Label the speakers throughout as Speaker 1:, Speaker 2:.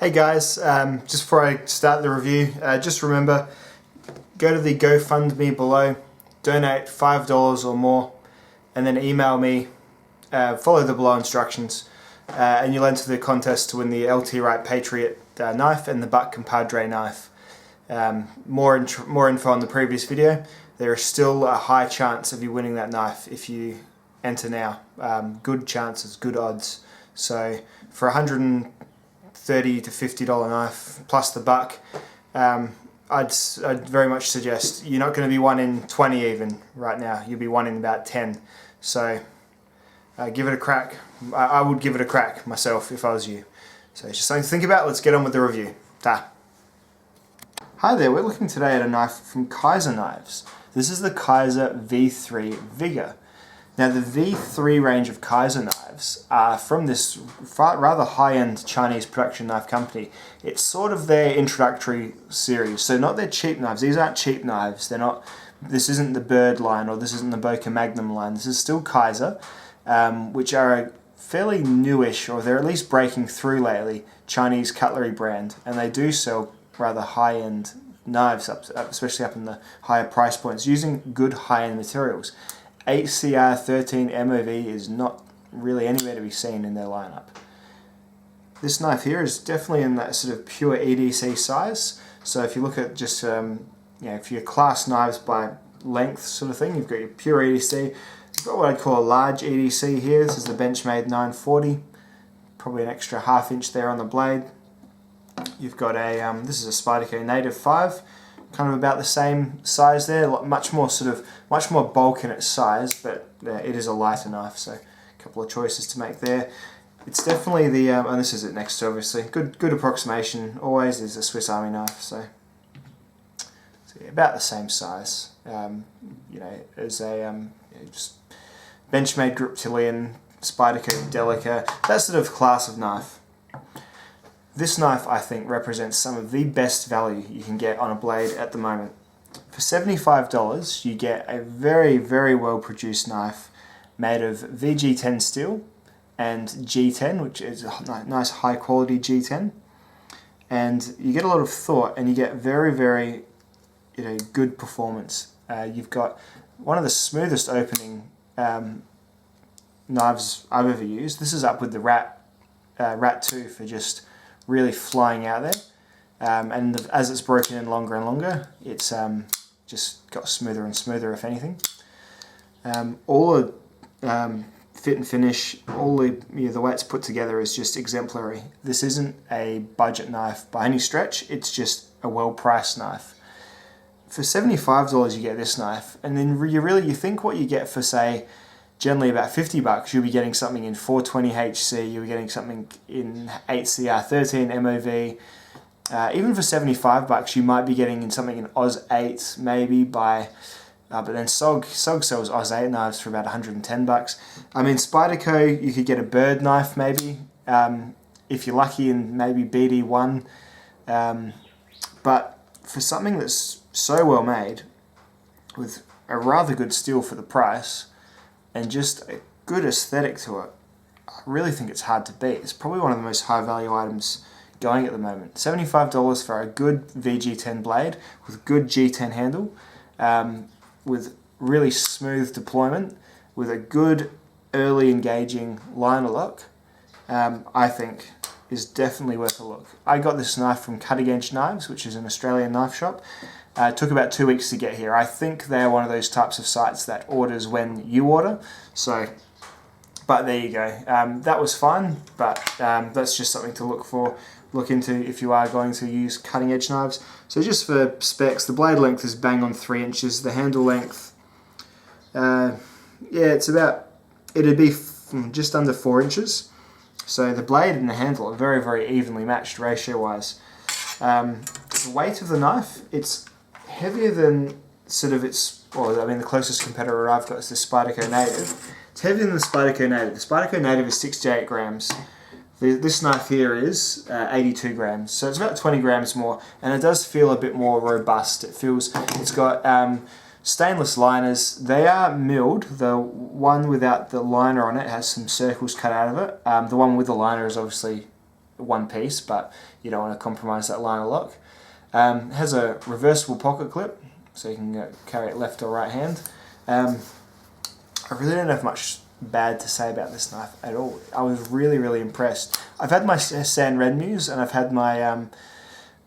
Speaker 1: Hey guys, just before I start the review, just remember, go to the GoFundMe below, donate $5 or more, and then email me, follow the below instructions, and you'll enter the contest to win the LT Wright Patriot knife and the Buck Compadre knife. More info on the previous video. There is still a high chance of you winning that knife if you enter now. Good chances, good odds. So for $130 to $50 knife plus the buck, I'd very much suggest you're not going to be 1 in 20 even right now. You'll be 1 in about 10. So give it a crack. I would give it a crack myself if I was you. So it's just something to think about. Let's get on with the review. Ta. Hi there, we're looking today at a knife from Kizer Knives. This is the Kizer V3 Vigor. Now the V3 range of Kizer knives are from this rather high-end Chinese production knife company. It's sort of their introductory series, so not their cheap knives. These aren't cheap knives. They're not. This isn't the Bird line or this isn't the Boca Magnum line. This is still Kizer, which are a fairly newish, or they're at least breaking through lately, Chinese cutlery brand, and they do sell rather high-end knives, especially up in the higher price points, using good high-end materials. HCR 13 MOV is not really anywhere to be seen in their lineup. This knife here is definitely in that sort of pure EDC size. So if you look at just if you class knives by length sort of thing, you've got your pure EDC. You've got what I'd call a large EDC here. This is the Benchmade 940. Probably an extra ½ inch there on the blade. You've got a this is a Spyderco Native 5. Kind of about the same size there, much more bulk in its size, but it is a lighter knife, so a couple of choices to make there. It's definitely the, and this is it next to obviously, good approximation, always is a Swiss Army knife, so yeah, about the same size, as a just Benchmade Griptilian, Spyderco Delica, that sort of class of knife. This knife, I think, represents some of the best value you can get on a blade at the moment. For $75, you get a very, very well produced knife made of VG10 steel and G10, which is a nice high quality G10. And you get a lot of thought and you get very, very good performance. You've got one of the smoothest opening knives I've ever used. This is up with the Rat 2 for just really flying out there, and as it's broken in longer and longer, it's just got smoother and smoother, if anything. All the fit and finish, all the way it's put together is just exemplary. This isn't a budget knife by any stretch, it's just a well-priced knife. For $75 you get this knife, and then you think what you get for, say, generally about $50, you'll be getting something in 420HC, you'll be getting something in HCR 13 MOV. Even for $75, you might be getting in something in Oz 8, maybe, but then SOG sells Oz 8 knives for about $110. I mean, Spyderco, you could get a Bird knife, maybe, if you're lucky, in maybe BD1. But for something that's so well made, with a rather good steel for the price, and just a good aesthetic to it, I really think it's hard to beat. It's probably one of the most high value items going at the moment. $75 for a good VG10 blade with good G10 handle, with really smooth deployment, with a good early engaging liner lock, I think is definitely worth a look. I got this knife from Cutting Edge Knives, which is an Australian knife shop. It took about 2 weeks to get here. I think they're one of those types of sites that orders when you order. So, but there you go. That was fun, but that's just something to look into if you are going to use cutting edge knives. So just for specs, the blade length is bang on 3 inches. The handle length, it'd be just under 4 inches. So the blade and the handle are very, very evenly matched ratio-wise. The weight of the knife, it's heavier than the closest competitor I've got is the Spyderco Native. It's heavier than the Spyderco Native. The Spyderco Native is 68 grams. This knife here is 82 grams, so it's about 20 grams more, and it does feel a bit more robust. It's got stainless liners. They are milled. The one without the liner on it has some circles cut out of it. The one with the liner is obviously one piece, but you don't want to compromise that line of lock. It has a reversible pocket clip, so you can carry it left or right hand. I really don't have much bad to say about this knife at all. I was really impressed. I've had my San Renmus, and I've had my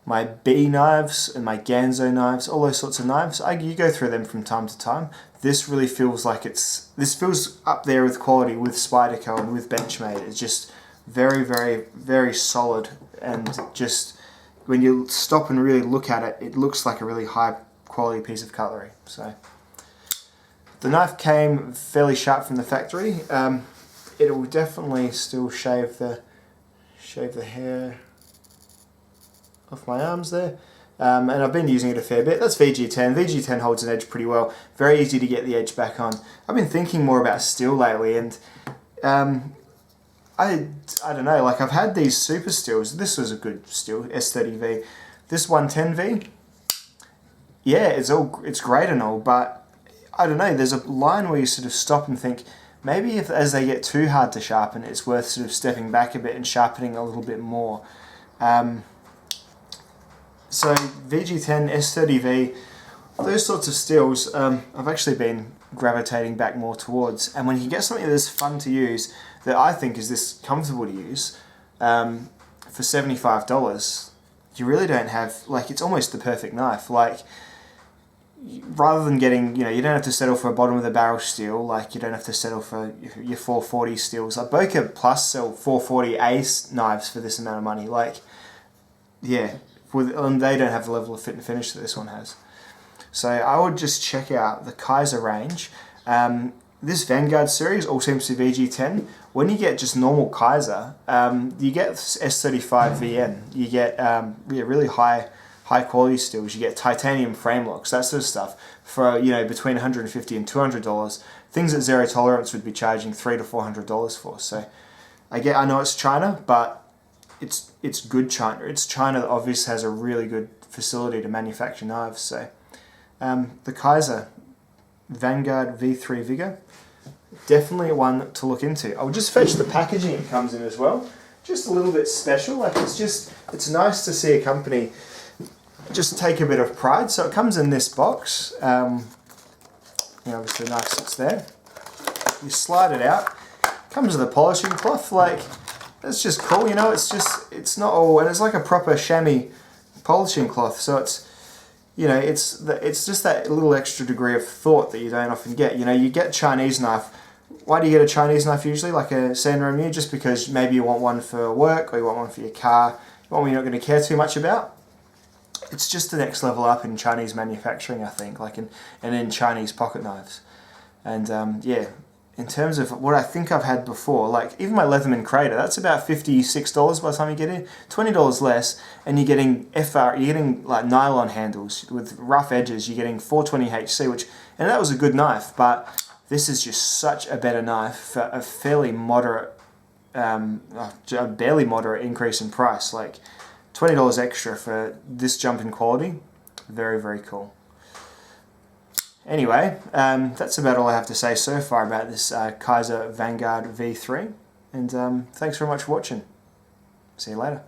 Speaker 1: my B knives and my Ganzo knives, all those sorts of knives. You go through them from time to time. This really feels like this feels up there with quality with Spyderco and with Benchmade. It's just very solid, and just when you stop and really look at it, it looks like a really high quality piece of cutlery. So the knife came fairly sharp from the factory. It will definitely still shave the hair off my arms there. And I've been using it a fair bit. That's VG10. VG10 holds an edge pretty well. Very easy to get the edge back on. I've been thinking more about steel lately, and I don't know, like I've had these super steels. This was a good steel, S30V. This 110V, yeah, it's great and all, but I don't know, there's a line where you sort of stop and think, maybe as they get too hard to sharpen, it's worth sort of stepping back a bit and sharpening a little bit more. So VG10, S30V, those sorts of steels, I've actually been gravitating back more towards. And when you get something that's fun to use, that I think is this comfortable to use, for $75, you really don't have, like, it's almost the perfect knife. Like, rather than getting, you don't have to settle for a bottom of the barrel steel, like you don't have to settle for your 440 steels. Like Bokeh Plus sell 440A knives for this amount of money. Like, yeah, and they don't have the level of fit and finish that this one has. So I would just check out the Kizer range. This Vanguard series all seems to be VG10. When you get just normal Kizer, you get S35 VN. You get really high quality steels. You get titanium frame locks, that sort of stuff, for between $150 and $200. Things that Zero Tolerance would be charging $300 to $400 for. So I know it's China, but it's good China. It's China that obviously has a really good facility to manufacture knives. So the Kizer Vanguard V3 Vigor, definitely one to look into. I'll just fetch the packaging it comes in as well. Just a little bit special. Like it's nice to see a company just take a bit of pride. So it comes in this box. Obviously the knife sits there. You slide it out. Comes with a polishing cloth. Like, that's just cool. It's not all, and it's like a proper chamois polishing cloth. So it's just that little extra degree of thought that you don't often get. You get Chinese knife. Why do you get a Chinese knife usually, like a San Renmu? Just because maybe you want one for work, or you want one for your car, you want one you're not going to care too much about. It's just the next level up in Chinese manufacturing, I think, and in Chinese pocket knives. And in terms of what I think I've had before, like even my Leatherman Crater, that's about $56 by the time you get in, $20 less, and you're getting like nylon handles with rough edges. You're getting 420 HC, and that was a good knife, but this is just such a better knife for a fairly moderate, a barely moderate increase in price. Like $20 extra for this jump in quality, very cool. Anyway, that's about all I have to say so far about this Kizer Vanguard V3, and thanks very much for watching. See you later.